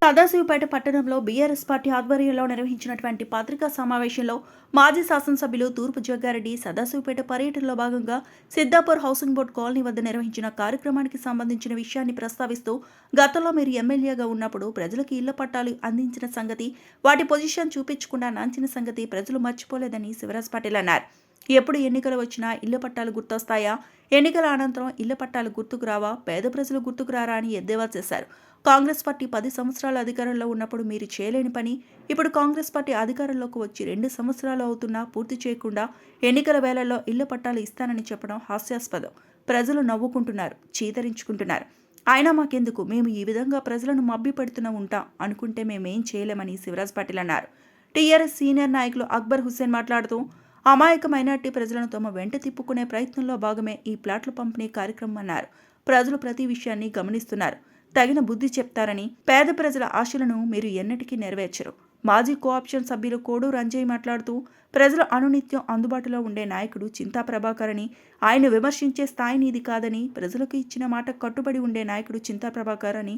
సదాశివపేట పట్టణంలో BRS party ఆధ్వర్యంలో నిర్వహించినటువంటి పత్రికా సమావేశంలో మాజీ శాసనసభ్యులు తూర్పు జగ్గారెడ్డి సదాశివపేట పర్యటనలో భాగంగా సిద్దాపూర్ హౌసింగ్ బోర్డు కాలనీ వద్ద నిర్వహించిన కార్యక్రమానికి సంబంధించిన విషయాన్ని ప్రస్తావిస్తూ గతంలో మీరు ఎమ్మెల్యేగా ఉన్నప్పుడు ప్రజలకు ఇళ్ల పట్టాలు అందించిన సంగతి, వాటి పొజిషన్ చూపించకుండా నాంచిన సంగతి ప్రజలు మర్చిపోలేదని శివరాజ్ పాటిల్ అన్నారు. ఎప్పుడు ఎన్నికలు వచ్చినా ఇళ్ల పట్టాలు గుర్తొస్తాయా? ఎన్నికల అనంతరం ఇళ్ల పట్టాలు గుర్తుకు రావా? పేద ప్రజలు గుర్తుకు రారా అని ఎద్దేవా చేశారు. కాంగ్రెస్ పార్టీ 10 సంవత్సరాల అధికారంలో ఉన్నప్పుడు మీరు చేయలేని పని ఇప్పుడు కాంగ్రెస్ పార్టీ అధికారంలోకి వచ్చి 2 సంవత్సరాలు అవుతున్నా పూర్తి చేయకుండా ఎన్నికల వేళల్లో ఇళ్ల పట్టాలు ఇస్తానని చెప్పడం హాస్యాస్పదం. ప్రజలు నవ్వుకుంటున్నారు, చీతరించుకుంటున్నారు. అయినా మాకెందుకు, మేము ఈ విధంగా ప్రజలను మభ్యపెడుతూనే ఉంటాం అనుకుంటే మేమేం చేయలేమని శివరాజ్ పాటిల్ అన్నారు. టీఆర్ఎస్ సీనియర్ నాయకులు అక్బర్ హుస్సేన్ మాట్లాడుతూ అమాయక మైనార్టీ ప్రజలను తమ వెంట తిప్పుకునే ప్రయత్నంలో భాగమే ఈ ప్లాట్ల పంపిణీ కార్యక్రమం అన్నారు. ప్రజలు ప్రతి విషయాన్ని గమనిస్తున్నారు, తగిన బుద్ధి చెప్తారని. పేద ప్రజల ఆశలను మీరు ఎన్నటికీ నెరవేర్చరు. మాజీ కోఆప్షన్ సభ్యులు కోడూరు అంజయ్ మాట్లాడుతూ ప్రజల అనునిత్యం అందుబాటులో ఉండే నాయకుడు చింతా ప్రభాకర్ అని, ఆయన విమర్శించే స్థాయి నీది కాదని, ప్రజలకు ఇచ్చిన మాట కట్టుబడి ఉండే నాయకుడు చింతా ప్రభాకర్ అని,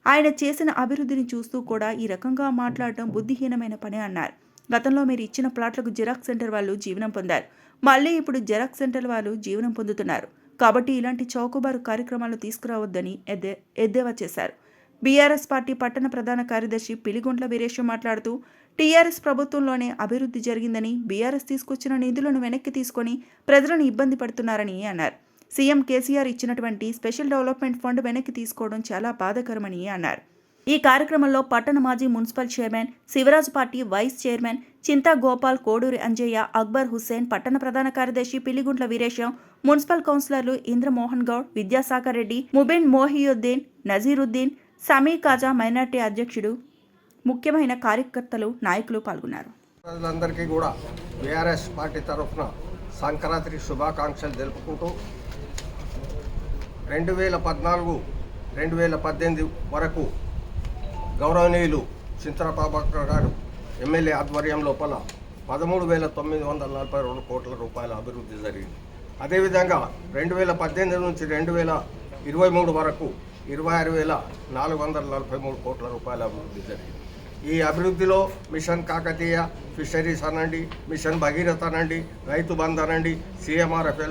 ఆయన చేసిన అభివృద్ధిని చూస్తూ కూడా ఈ రకంగా మాట్లాడటం బుద్ధిహీనమైన పని అన్నారు. గతంలో మీరు ఇచ్చిన ప్లాట్లకు జిరాక్స్ సెంటర్ వాళ్ళు జీవనం పొందారు, మళ్ళీ ఇప్పుడు జిరాక్స్ సెంటర్ వాళ్ళు జీవనం పొందుతున్నారు. కాబట్టి ఇలాంటి చౌకబారు కార్యక్రమాలు తీసుకురావద్దని ఎద్దేవా చేశారు. బీఆర్ఎస్ పార్టీ పట్టణ ప్రధాన కార్యదర్శి పిలిగుంట్ల వీరేశం మాట్లాడుతూ టీఆర్ఎస్ ప్రభుత్వంలోనే అభివృద్ధి జరిగిందని, బీఆర్ఎస్ తీసుకొచ్చిన నిధులను వెనక్కి తీసుకొని ప్రజలను ఇబ్బంది పడుతున్నారని అన్నారు. సీఎం కేసీఆర్ ఇచ్చినటువంటి స్పెషల్ డెవలప్మెంట్ ఫండ్ వెనక్కి తీసుకోవడం చాలా బాధాకరమని అన్నారు. ఈ కార్యక్రమంలో పట్టణ మాజీ municipal chairman, Shivraj party vice chairman Chinta Gopal, Koduri Anjaiah, Akbar Hussain, పట్టణ ప్రధాన కార్యదర్శి పిలిగుంట్ల వీరేశం, మున్సిపల్ కౌన్సిలర్లు ఇంద్రమోహన్ గౌడ్, విద్యాసాగర్ రెడ్డి, ముబిన్ మోహియుద్దీన్, నజీరుద్దీన్, సమీ కాజా, మైనార్టీ అధ్యక్షుడు, ముఖ్యమైన కార్యకర్తలు, నాయకులు పాల్గొన్నారు. ప్రజలందరికీ కూడా బీఆర్ఎస్ పార్టీ తరఫున సంక్రాంతి శుభాకాంక్షలు తెలుపుకుంటూ 2014-2018 వరకు గౌరవనీయులు చింతా ప్రభాకర్ గారు ఎమ్మెల్యే ఆధ్వర్యం లోపల 13,942 కోట్ల రూపాయల అభివృద్ధి జరిగింది. అదేవిధంగా 2018 నుంచి 2023 వరకు 26,443 కోట్ల రూపాయల అభివృద్ధి జరిగింది. ఈ అభివృద్ధిలో మిషన్ కాకతీయ, ఫిషరీస్ అనండి, మిషన్ భగీరథ అనండి, రైతు బంధు అనండి, సిఎంఆర్ఎఫ్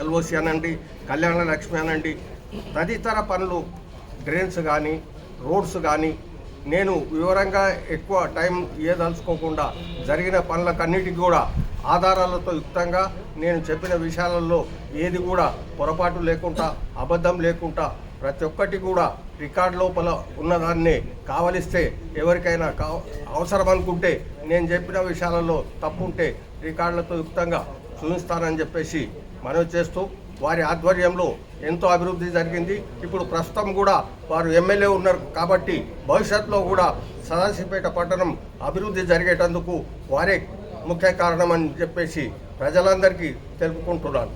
ఎల్ఓసి అనండి, కళ్యాణ లక్ష్మి అనండి, తదితర పనులు, డ్రైన్స్ కానీ, రోడ్స్ కానీ, నేను వివరంగా ఎక్కువ టైం ఇవ్వదలుచుకోకుండా జరిగిన పనులకన్నిటికీ కూడా ఆధారాలతో యుక్తంగా నేను చెప్పిన విషయాలలో ఏది కూడా పొరపాటు లేకుండా, అబద్ధం లేకుండా ప్రతి ఒక్కటి కూడా రికార్డు లోపల ఉన్నదాన్ని కావలిస్తే ఎవరికైనా అవసరం అనుకుంటే నేను చెప్పిన విషయాలలో తప్పుంటే రికార్డులతో యుక్తంగా చూపిస్తానని చెప్పేసి మనవి చేస్తూ, వారి ఆధ్వర్యంలో ఎంతో అభివృద్ధి జరిగింది. ఇప్పుడు ప్రస్తుతం కూడా వారు ఎమ్మెల్యే ఉన్నారు కాబట్టి భవిష్యత్తులో కూడా సదాశివపేట పట్టణం అభివృద్ధి జరిగేటందుకు వారే ముఖ్య కారణం అని చెప్పేసి ప్రజలందరికీ తెలుపుకుంటున్నాను.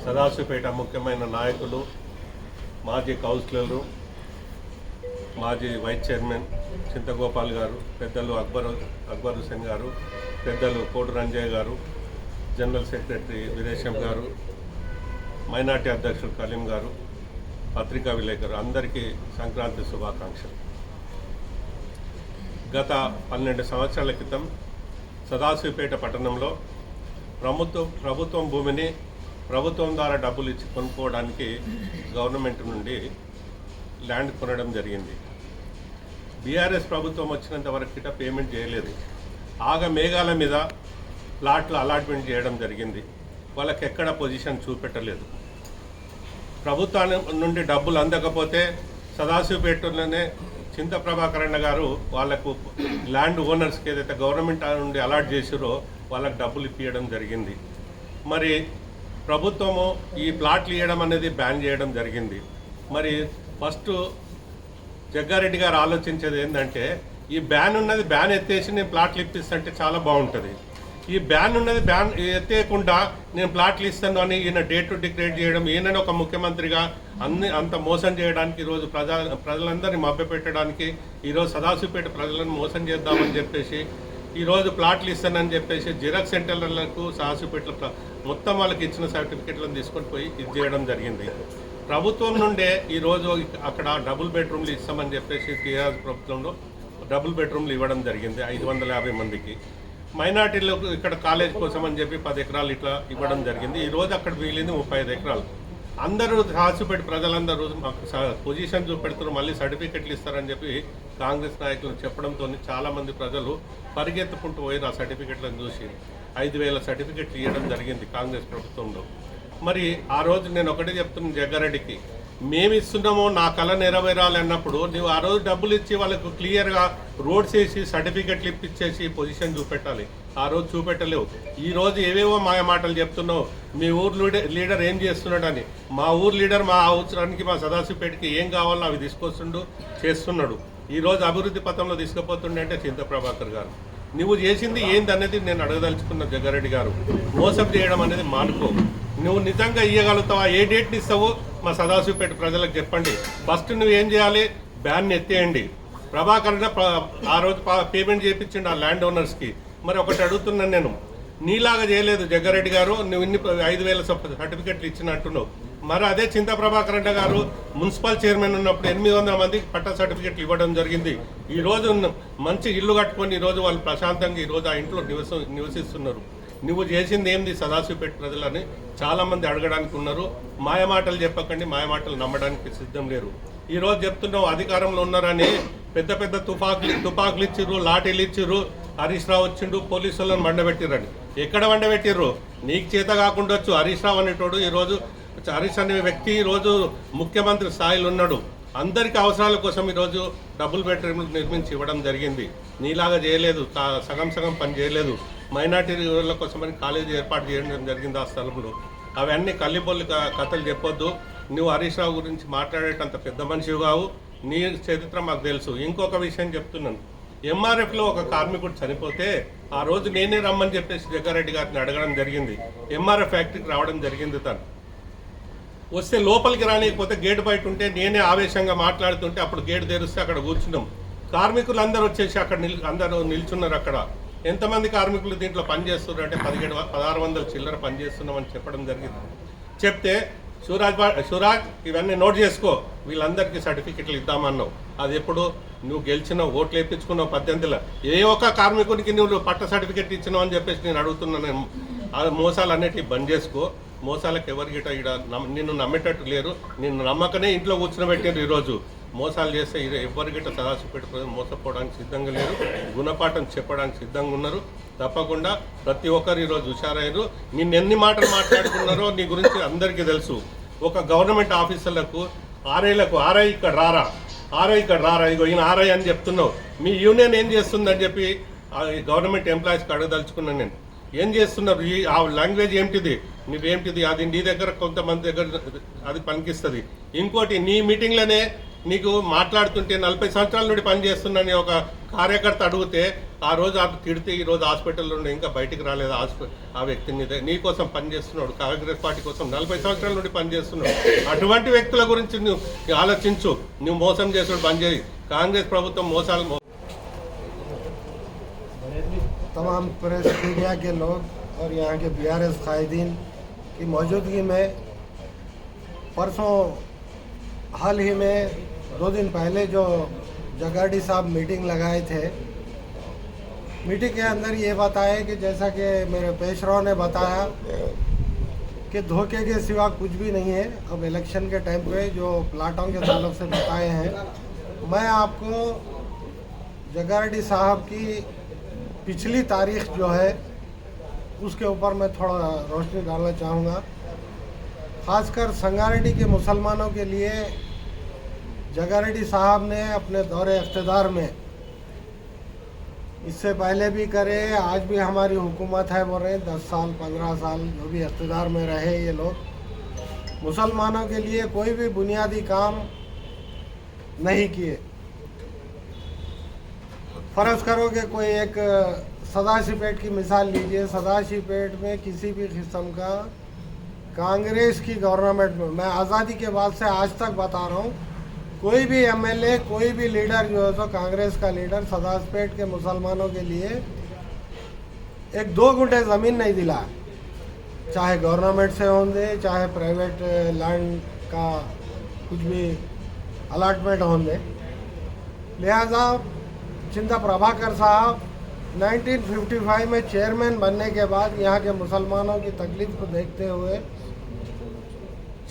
సదాశివపేట ముఖ్యమైన నాయకులు, మాజీ కౌన్సిలర్లు, మాజీ వైస్ చైర్మన్ చింతగోపాల్ గారు, పెద్దలు అక్బర్ హుస్సేన్ గారు, పెద్దలు కోటి రంజయ్య గారు, జనరల్ సెక్రటరీ వీరేశం గారు, మైనార్టీ అధ్యక్షుడు కలీం గారు, పత్రికా విలేకరు అందరికీ సంక్రాంతి శుభాకాంక్షలు. గత 12 సంవత్సరాల క్రితం సదాశివపేట పట్టణంలో ప్రభుత్వం భూమిని ప్రభుత్వం ద్వారా డబ్బులు ఇచ్చి కొనుక్కోవడానికి గవర్నమెంట్ నుండి ల్యాండ్ కొనడం జరిగింది. బీఆర్ఎస్ ప్రభుత్వం వచ్చినంత వరకు పేమెంట్ చేయలేదు. మేఘాల మీద ప్లాట్లు అలాట్మెంట్ చేయడం జరిగింది. వాళ్ళకి ఎక్కడ పొజిషన్ చూపెట్టలేదు. ప్రభుత్వం నుండి డబ్బులు అందకపోతే సదాశివపేటలోనే చింతా ప్రభాకర్ అన్న గారు వాళ్లకు ల్యాండ్ ఓనర్స్కి ఏదైతే గవర్నమెంట్ నుండి అలాట్ చేసిరో వాళ్ళకి డబ్బులు ఇప్పించడం జరిగింది. మరి ప్రభుత్వము ఈ ప్లాట్లు ఇవ్వడం అనేది బ్యాన్ చేయడం జరిగింది. మరి ఫస్ట్ జగ్గారెడ్డి గారు ఆలోచించేది ఏంటంటే, ఈ బ్యాన్ ఉన్నది బ్యాన్ ఎత్తేసి నేను ప్లాట్లు ఇప్పిస్తుంటే చాలా బాగుంటుంది. ఈ బ్యాన్ ఉన్నది బ్యాన్ ఎత్తేయకుండా నేను ప్లాట్లు ఇస్తాను అని ఈయన డేట్ డిక్లేర్ చేయడం, ఈయనని ఒక ముఖ్యమంత్రిగా అంత మోసం చేయడానికి, ఈరోజు ప్రజలందరినీ మభ్యపెట్టడానికి, ఈరోజు సదాశివపేట ప్రజలను మోసం చేద్దామని చెప్పేసి ఈరోజు ప్లాట్లు ఇస్తానని చెప్పేసి జిరాక్స్ సెంటర్లకు సదాశివపేట మొత్తం వాళ్ళకి ఇచ్చిన సర్టిఫికెట్లను తీసుకొని పోయి ఇది చేయడం జరిగింది. ప్రభుత్వం నుండే ఈరోజు అక్కడ డబుల్ బెడ్రూమ్లు ఇస్తామని చెప్పేసి టీఆర్ఎస్ ప్రభుత్వంలో డబుల్ బెడ్రూమ్లు ఇవ్వడం జరిగింది 550 మందికి. మైనార్టీలకు ఇక్కడ కాలేజ్ కోసం అని చెప్పి 10 ఎకరాలు ఇట్లా ఇవ్వడం జరిగింది. ఈరోజు అక్కడ మిగిలింది 35 ఎకరాలు. అందరూ రాసిపెట్టి ప్రజలందరూ మాకు పొజిషన్ చూపెడుతున్నారు, మళ్ళీ సర్టిఫికెట్లు ఇస్తారని చెప్పి కాంగ్రెస్ నాయకులు చెప్పడంతో చాలామంది ప్రజలు పరిగెత్తుకుంటూ పోయి ఆ సర్టిఫికెట్లను చూసి 5,000 సర్టిఫికెట్లు ఇవ్వడం జరిగింది కాంగ్రెస్ ప్రభుత్వంలో. మరి ఆ రోజు నేను ఒకటే చెప్తున్నాను జగ్గారెడ్డికి, మేము ఇస్తున్నామో నా కళ నెరవేరాలి అన్నప్పుడు నువ్వు ఆ రోజు డబ్బులు ఇచ్చి వాళ్ళకు క్లియర్గా రోడ్స్ వేసి సర్టిఫికెట్లు ఇప్పించేసి పొజిషన్ చూపెట్టాలి. ఆ రోజు చూపెట్టలేవు. ఈ రోజు ఏవేవో మాయ మాటలు చెప్తున్నావు. మీ ఊరు లీడర్ ఏం చేస్తున్నాడని. మా ఊరు లీడర్ మా అవసరానికి మా సదాశివపేటకి ఏం కావాలో అవి తీసుకొస్తుండు, చేస్తున్నాడు. ఈరోజు అభివృద్ధి పథంలో తీసుకుపోతుండే అంటే చింత ప్రభాకర్ గారు. నువ్వు చేసింది ఏందనేది నేను అడగదలుచుకున్న జగ్గారెడ్డి గారు. మోసం చేయడం అనేది మానుకో. నువ్వు నిజంగా ఇవ్వగలుగుతావా? ఏ డేట్ని ఇస్తావో మా సదాశివపేట ప్రజలకు చెప్పండి. ఫస్ట్ నువ్వు ఏం చేయాలి? బ్యాన్ ఎత్తేయండి. ప్రభాకర్ ఆ రోజు పేమెంట్ చేయించండి ఆ ల్యాండ్ ఓనర్స్కి. మరి ఒకటి అడుగుతున్నాను నేను, నీలాగా చేయలేదు జగ్గారెడ్డి గారు. నువ్వు ఇన్ని 5,000 సర్టిఫికెట్లు ఇచ్చినట్టున్నావు. మరి అదే చింత ప్రభాకర్ రెడ్డి గారు మున్సిపల్ చైర్మన్ ఉన్నప్పుడు 800 మందికి పట్టా సర్టిఫికెట్లు ఇవ్వడం జరిగింది. ఈరోజు మంచి ఇల్లు కట్టుకొని ఈరోజు వాళ్ళు ప్రశాంతంగా ఈరోజు ఆ ఇంట్లో నివసిస్తున్నారు. నువ్వు చేసింది ఏంది సదాశివపేట ప్రజలని చాలామంది అడగడానికి ఉన్నారు. మాయమాటలు చెప్పకండి, మాయమాటలు నమ్మడానికి సిద్ధం లేరు. ఈరోజు చెప్తున్నావు అధికారంలో ఉన్నారని పెద్ద పెద్ద తుపాకులు ఇచ్చిర్రు, లాఠీలు ఇచ్చిర్రు. హరీష్ రావు వచ్చిండు, పోలీసులను వండబెట్టిర్రని. ఎక్కడ వండబెట్టిర్రు? నీకు చేత కాకుండా వచ్చు. హరీష్ రావు అనేటోడు ఈరోజు, హరీష్ అనే వ్యక్తి ఈరోజు ముఖ్యమంత్రి స్థాయిలో ఉన్నాడు. అందరికీ అవసరాల కోసం ఈరోజు డబుల్ బెడ్రూమ్లు నిర్మించి ఇవ్వడం జరిగింది. నీలాగా చేయలేదు, సగం సగం పని చేయలేదు. మైనార్టీల కోసమని కాలేజీ ఏర్పాటు చేయడం జరిగింది ఆ స్థలంలో. అవన్నీ కల్లిపొల్లి కథలు చెప్పొద్దు. నువ్వు హరీష్ రావు గురించి మాట్లాడేటంత పెద్ద మనిషివి కావు. నీ చరిత్ర మాకు తెలుసు. ఇంకొక విషయం చెప్తున్నాను, ఎంఆర్ఎఫ్లో ఒక కార్మికుడు చనిపోతే ఆ రోజు నేనే రమ్మని చెప్పేసి జగ్గారెడ్డి గారిని అడగడం జరిగింది. ఎంఆర్ఎఫ్ ఫ్యాక్టరీకి రావడం జరిగింది. తను వస్తే లోపలికి రానికపోతే గేటు బయట ఉంటే నేనే ఆవేశంగా మాట్లాడుతుంటే అప్పుడు గేటు తెరిస్తే అక్కడ కూర్చున్నాం. కార్మికులు అందరూ వచ్చేసి అక్కడ అందరూ నిల్చున్నారు. అక్కడ ఎంతమంది కార్మికులు దీంట్లో పనిచేస్తున్నారు అంటే 1600 చిల్లర పనిచేస్తున్నామని చెప్పడం జరిగింది. చెప్తే శివరాజ్ ఇవన్నీ నోట్ చేసుకో, వీళ్ళందరికీ సర్టిఫికెట్లు ఇద్దామన్నావు. అది ఎప్పుడు నువ్వు గెలిచినావు, ఓట్లు వేయించుకున్నావు 18లో. ఏ ఒక్క కార్మికునికి నువ్వు పట్ట సర్టిఫికెట్ ఇచ్చినావు అని చెప్పేసి నేను అడుగుతున్నాను. ఆ మోసాలు అన్నిటికీ బంద్ చేసుకో. మోసాలకు ఎవరికిట ఇక్కడ నిన్ను నమ్మేటట్టు లేరు. నిన్ను నమ్మకనే ఇంట్లో కూర్చునబెట్టారు. ఈరోజు మోసాలు చేస్తే ఎవరికిట సదాశివపేట ప్రజలు మోసపోవడానికి సిద్ధంగా లేరు. గుణపాఠం చెప్పడానికి సిద్ధంగా ఉన్నారు. తప్పకుండా ప్రతి ఒక్కరు ఈరోజు హుషారయ్యారు. నిన్ను ఎన్ని మాటలు మాట్లాడుకున్నారో నీ గురించి అందరికీ తెలుసు. ఒక గవర్నమెంట్ ఆఫీసర్లకు ఆర్ఐ ఇక్కడ రారా, ఇగో ఈయన ఆర్ఐ అని చెప్తున్నావు. మీ యూనియన్ ఏం చేస్తుందని చెప్పి గవర్నమెంట్ ఎంప్లాయీస్కి అడగదలుచుకున్నాను నేను. ఏం చేస్తున్నారు? ఆ లాంగ్వేజ్ ఏమిటిది, నువ్వేమిటిది? అది నీ దగ్గర కొంతమంది దగ్గర అది పనికిస్తుంది. ఇంకోటి, నీ మీటింగ్లోనే నీకు మాట్లాడుతుంటే 40 సంవత్సరాల నుండి పనిచేస్తున్నానని ఒక కార్యకర్త అడిగితే ఆ రోజు ఆ తిడితే ఈరోజు హాస్పిటల్లో ఉండి ఇంకా బయటికి రాలేదు ఆ వ్యక్తిని. నీ కోసం పనిచేస్తున్నాడు, కాంగ్రెస్ పార్టీ కోసం 40 సంవత్సరాల నుండి పనిచేస్తున్నాడు. అటువంటి వ్యక్తుల గురించి నువ్వు ఆలోచించు. నువ్వు మోసం చేసుడు బంద్ చేయి. కాంగ్రెస్ ప్రభుత్వం మోసాలు तमाम प्रेस मीडिया के लोग और यहाँ के बीआरएस कायदीन की मौजूदगी में परसों हाल ही में 2 दिन पहले जो जगाड़ी साहब मीटिंग लगाए थे, मीटिंग के अंदर ये बताया कि जैसा कि मेरे पेशराव ने बताया कि धोखे के सिवा कुछ भी नहीं है। अब इलेक्शन के टाइम पे जो प्लाटों के ताल्लुक से बताए हैं, मैं आपको जगाड़ी साहब की पिछली तारीख जो है उसके ऊपर मैं थोड़ा रोशनी डालना चाहूँगा। ख़ासकर संगारेड्डी के मुसलमानों के लिए जगारेड्डी साहब ने अपने दौरे इख्तिदार में, इससे पहले भी करे, आज भी हमारी हुकूमत है बोल रहे हैं, 10 साल 15 साल जो भी इख्तिदार में रहे ये लोग, मुसलमानों के लिए कोई भी बुनियादी काम नहीं किए। फ़र्ज़ करो कि कोई एक सदाशिवपेट की मिसाल लीजिए। सदाशिवपेट में किसी भी किस्म का कांग्रेस की गवर्नमेंट में, मैं आज़ादी के बाद से आज तक बता रहा हूँ, कोई भी एमएलए, कोई भी लीडर जो है तो कांग्रेस का लीडर सदाशिवपेट के मुसलमानों के लिए 1-2 गुंठे ज़मीन नहीं दिला, चाहे गवर्नमेंट से होंगे चाहे प्राइवेट लैंड का कुछ भी अलाटमेंट होंगे। लिहाजा चिंता प्रभाकर साहब 1955 में चेयरमैन बनने के बाद यहाँ के मुसलमानों की तकलीफ को देखते हुए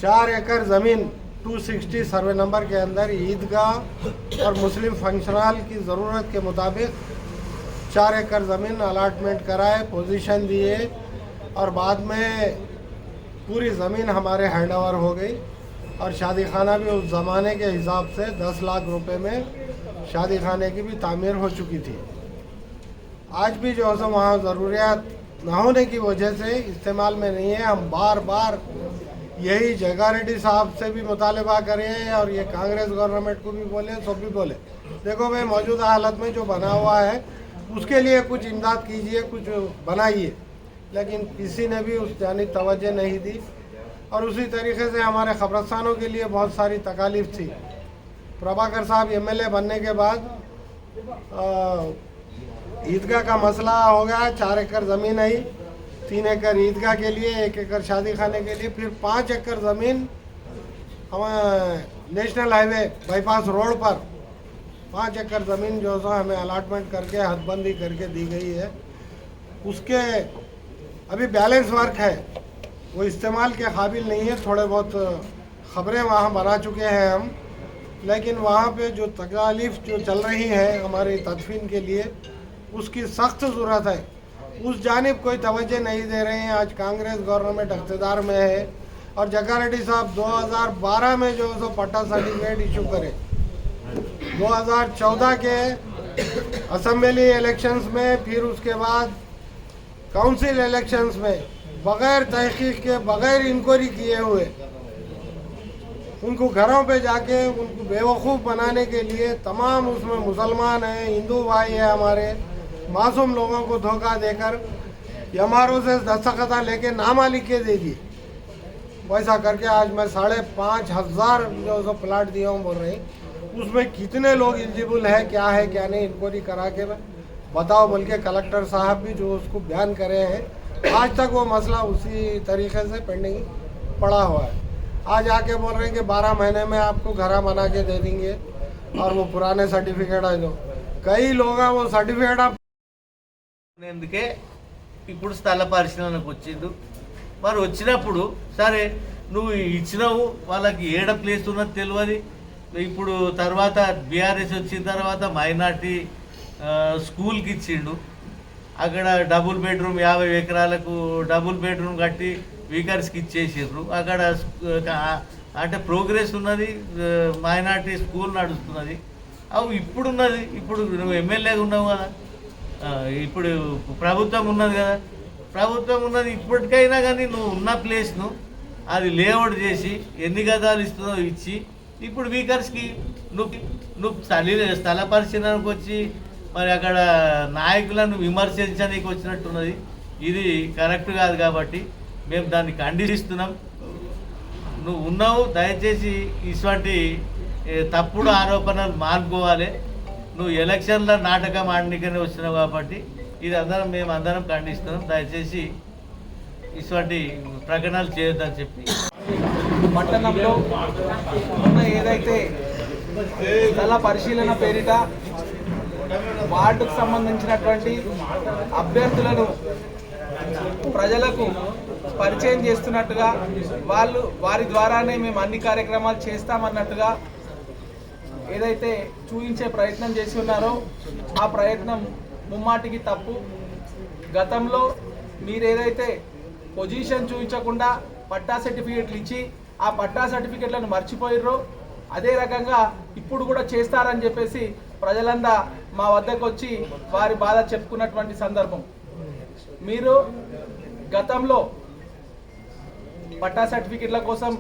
4 एकड़ ज़मीन 260 सर्वे नंबर के अंदर ईदगाह और मुस्लिम फंक्शन हॉल की ज़रूरत के मुताबिक 4 एकड़ ज़मीन अलाटमेंट कराए, पोजीशन दिए और बाद में पूरी ज़मीन हमारे हैंड ओवर हो गई और शादी खाना भी उस ज़माने के हिसाब से 10 लाख रुपए में शादी खाने की भी तामीर हो चुकी थी। आज भी जो है वहाँ ज़रूरियात ना होने की वजह से इस्तेमाल में नहीं है। हम बार बार यही जग्गा रेड्डी साहब से भी मुतालबा करें और ये कांग्रेस गवर्नमेंट को भी बोले, सब भी बोले, देखो भाई मौजूदा हालत में जो बना हुआ है उसके लिए कुछ इमदाद कीजिए, कुछ बनाइए, लेकिन किसी ने भी उस जानिब तवज्जो नहीं दी। और उसी तरीके से हमारे खबरस्तानों के लिए बहुत सारी तकालीफ थी। प्रभाकर साहब एमएलए बनने के बाद ईदगाह का मसला हो गया। 4 एकड़ ज़मीन आई, 3 एकड़ ईदगाह के लिए, 1 एकड़ शादी खाने के लिए, फिर 5 एकड़ ज़मीन हमें नेशनल हाईवे बाईपास रोड पर 5 एकड़ ज़मीन जो है हमें अलाटमेंट करके हदबंदी करके दी गई है। उसके अभी बैलेंस वर्क है, वो इस्तेमाल के काबिल नहीं है। थोड़े बहुत ख़बरें वहाँ बना चुके हैं हम, लेकिन वहाँ पे जो तकालीफ जो चल रही है हमारी तदफीन के लिए, उसकी सख्त ज़रूरत है। उस जानिब कोई तवज्जो नहीं दे रहे हैं। आज कांग्रेस गवर्नमेंट इक़्तिदार में है और जग्गा रेड्डी साहब 2012 में जो है पट्टा सर्टिफिकेट इशू करे, 2014 के असम्बली इलेक्शंस में, फिर उसके बाद काउंसिल इलेक्शंस में बग़ैर तहकीक के, बग़ैर इंक्वायरी किए हुए उनको घरों पे जाके उनको बेवकूफ़ बनाने के लिए तमाम उसमें मुसलमान हैं, हिंदू भाई हैं, हमारे मासूम लोगों को धोखा देकर एमआरओ से दस्तखत लेके नामा लिख के दे दिए। वैसा करके आज मैं 5,500 जो सो प्लाट दिया हूँ बोल रही, उसमें कितने लोग एलिजिबल है क्या नहीं इंक्वायरी करा के बताओ, बल्कि कलेक्टर साहब भी जो उसको बयान करे हैं, आज तक वो मसला उसी तरीके से पेंडिंग पड़ा हुआ है। आज आके बोल रहे हैं कि 12 महीने में आपको घर बना के दे देंगे और वो पुराने सर्टिफिकेट है जो कई लोग वो सर्टिफिकेट आप ఎందుకే ఇప్పుడు స్థల పరిశీలనకు వచ్చిండు. మరి వచ్చినప్పుడు సరే నువ్వు ఇచ్చినావు, వాళ్ళకి ఏడ ప్లేస్ ఉన్నది తెలియదు. ఇప్పుడు తర్వాత బీఆర్ఎస్ వచ్చిన తర్వాత మైనార్టీ స్కూల్కి ఇచ్చిండు. అక్కడ డబుల్ బెడ్రూమ్ 50 ఎకరాలకు డబుల్ బెడ్రూమ్ కట్టి వీకర్స్కి ఇచ్చేసారు. అక్కడ అంటే ప్రోగ్రెస్ ఉన్నది, మైనార్టీ స్కూల్ నడుస్తున్నది. అవి ఇప్పుడున్నది, ఇప్పుడు నువ్వు ఎమ్మెల్యేగా ఉన్నావు కదా, ఇప్పుడు ప్రభుత్వం ఉన్నది కదా, ప్రభుత్వం ఉన్నది. ఇప్పటికైనా కానీ నువ్వు ఉన్న ప్లేస్ను అది లేఅవుట్ చేసి ఎన్ని గదాలు ఇస్తుందో ఇచ్చి, ఇప్పుడు వీకర్స్కి నువ్వు స్థల పరిశీలనకు వచ్చి మరి అక్కడ నాయకులను విమర్శించడానికి వచ్చినట్టున్నది. ఇది కరెక్ట్ కాదు. కాబట్టి మేము దాన్ని ఖండిస్తున్నాం. నువ్వు ఉన్నావు, దయచేసి ఇటువంటి తప్పుడు ఆరోపణలు మానుకోవాలి. నువ్వు ఎలక్షన్ల నాటకం ఆడనికనే వచ్చినావు కాబట్టి ఇది మేము అందరం ఖండిస్తున్నాం. దయచేసి ఇటువంటి ప్రకటనలు చేయొద్దని చెప్పి పట్టణంలో ఉన్న ఏదైతే స్థల పరిశీలన పేరిట వార్డుకు సంబంధించినటువంటి అభ్యర్థులను ప్రజలకు పరిచయం చేస్తున్నట్టుగా, వారి ద్వారానే మేము అన్ని కార్యక్రమాలు చేస్తామన్నట్టుగా ఏదైతే చూపించే ప్రయత్నం చేసి ఉన్నారో ఆ ప్రయత్నం ముమ్మాటికి తప్పు. గతంలో మీరు ఏదైతే పొజిషన్ చూపించకుండా పట్టా సర్టిఫికేట్లు ఇచ్చి ఆ పట్టా సర్టిఫికేట్లను మర్చిపోయారో అదే రకంగా ఇప్పుడు కూడా చేస్తారని చెప్పేసి ప్రజలంతా మా వద్దకు వచ్చి వారి బాధ చెప్పుకున్నటువంటి సందర్భం. మీరు గతంలో పట్టా సర్టిఫికేట్ల కోసం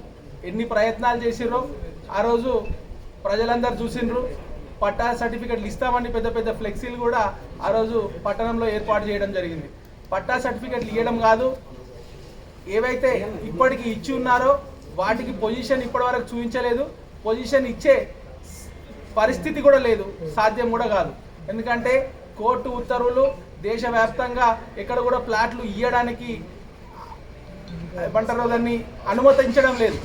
ఎన్ని ప్రయత్నాలు చేసిర్రో ఆ రోజు ప్రజలందరూ చూసిండ్రు. పట్టా సర్టిఫికెట్లు ఇస్తామని పెద్ద పెద్ద ఫ్లెక్సీలు కూడా ఆ రోజు పట్టణంలో ఏర్పాటు చేయడం జరిగింది. పట్టా సర్టిఫికెట్లు ఇవ్వడం కాదు, ఏవైతే ఇప్పటికి ఇచ్చి ఉన్నారో వాటికి పొజిషన్ ఇప్పటివరకు చూపించలేదు. పొజిషన్ ఇచ్చే పరిస్థితి కూడా లేదు, సాధ్యం కూడా కాదు. ఎందుకంటే కోర్టు ఉత్తర్వులు దేశవ్యాప్తంగా ఎక్కడ కూడా ప్లాట్లు ఇవ్వడానికి ఏమంటారో దాన్ని అనుమతించడం లేదు.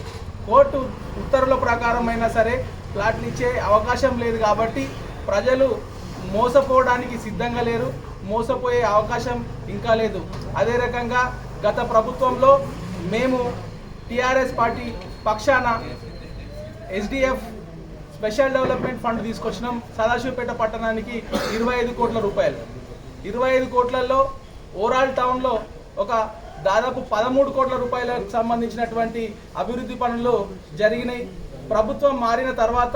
కోర్టు ఉత్తర్వుల ప్రకారం అయినా సరే ప్లాట్లు ఇచ్చే అవకాశం లేదు కాబట్టి ప్రజలు మోసపోవడానికి సిద్ధంగా లేరు, మోసపోయే అవకాశం ఇంకా లేదు. అదే రకంగా గత ప్రభుత్వంలో మేము టీఆర్ఎస్ పార్టీ పక్షాన ఎస్డిఎఫ్ స్పెషల్ డెవలప్మెంట్ ఫండ్ తీసుకొచ్చినాం. సదాశివపేట పట్టణానికి 25 కోట్ల రూపాయలు. 25 కోట్లలో ఓవరాల్ టౌన్లో ఒక దాదాపు 13 కోట్ల రూపాయలకు సంబంధించినటువంటి అభివృద్ధి పనులు జరిగినాయి. ప్రభుత్వం మారిన తర్వాత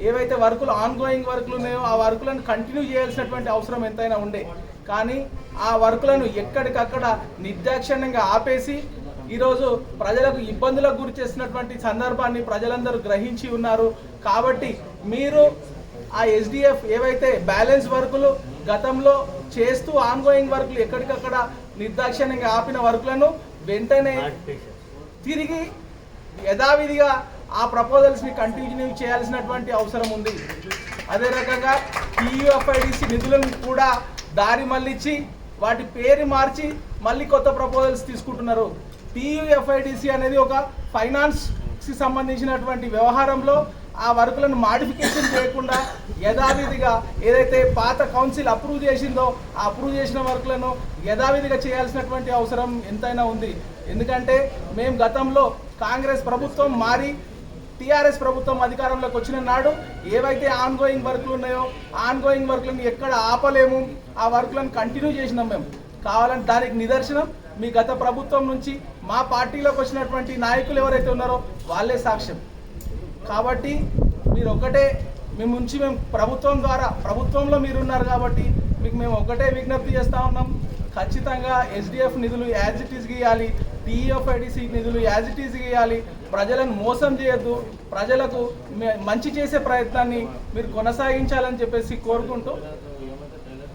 ఏవైతే వర్కులు ఆన్గోయింగ్ వర్కులు ఉన్నాయో ఆ వర్కులను కంటిన్యూ చేయాల్సినటువంటి అవసరం ఎంతైనా ఉండే, కానీ ఆ వర్కులను ఎక్కడికక్కడ నిర్దాక్షిణ్యంగా ఆపేసి ఈరోజు ప్రజలకు ఇబ్బందులకు గురి చేస్తున్నటువంటి సందర్భాన్ని ప్రజలందరూ గ్రహించి ఉన్నారు. కాబట్టి మీరు ఆ ఎస్డిఎఫ్ ఏవైతే బ్యాలెన్స్ వర్కులు గతంలో చేస్తూ ఆన్గోయింగ్ వర్కులు ఎక్కడికక్కడ నిర్దాక్షిణ్యంగా ఆపిన వర్కులను వెంటనే తిరిగి యథావిధిగా ఆ ప్రపోజల్స్ని కంటిన్యూ చేయాల్సినటువంటి అవసరం ఉంది. అదే రకంగా టీయూఎఫ్ఐడిసి నిధులను కూడా దారి మళ్ళించి వాటి పేరు మార్చి మళ్ళీ కొత్త ప్రపోజల్స్ తీసుకుంటున్నారు. టీయూఎఫ్ఐడిసి అనేది ఒక ఫైనాన్స్కి సంబంధించినటువంటి వ్యవహారంలో ఆ వర్కులను మాడిఫికేషన్ చేయకుండా యథావిధిగా ఏదైతే పాత కౌన్సిల్ అప్రూవ్ చేసిందో ఆ అప్రూవ్ చేసిన వర్కులను యథావిధిగా చేయాల్సినటువంటి అవసరం ఎంతైనా ఉంది. ఎందుకంటే మేము గతంలో కాంగ్రెస్ ప్రభుత్వం మారి టీఆర్ఎస్ ప్రభుత్వం అధికారంలోకి వచ్చిన నాడు ఏవైతే ఆన్గోయింగ్ వర్కులు ఉన్నాయో ఆన్గోయింగ్ వర్కులను ఎక్కడ ఆపలేము, ఆ వర్కులను కంటిన్యూ చేసినాం మేము. కావాలంటే దానికి నిదర్శనం మీ గత ప్రభుత్వం నుంచి మా పార్టీలోకి వచ్చినటువంటి నాయకులు ఎవరైతే ఉన్నారో వాళ్ళే సాక్ష్యం. కాబట్టి మీరు ఒకటే మేము ప్రభుత్వం ద్వారా ప్రభుత్వంలో మీరు ఉన్నారు కాబట్టి మీకు మేము ఒకటే విజ్ఞప్తి చేస్తూ ఉన్నాం. ఖచ్చితంగా ఎస్డిఎఫ్ నిధులు యాజ్ ఇట్ ఈస్ గీయాలి, టీఎఫ్ఐడిసి నిధులు యాజ్ ఇట్ ఈస్ గీయాలి. ప్రజలను మోసం చేయొద్దు, ప్రజలకు మంచి చేసే ప్రయత్నాన్ని మీరు కొనసాగించాలని చెప్పేసి కోరుకుంటూ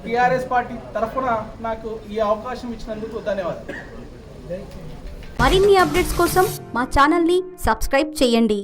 టీఆర్ఎస్ పార్టీ తరఫున నాకు ఈ అవకాశం ఇచ్చినందుకు ధన్యవాదాలు. మరిన్ని అప్డేట్స్ కోసం మా ఛానల్ని సబ్స్క్రైబ్ చేయండి.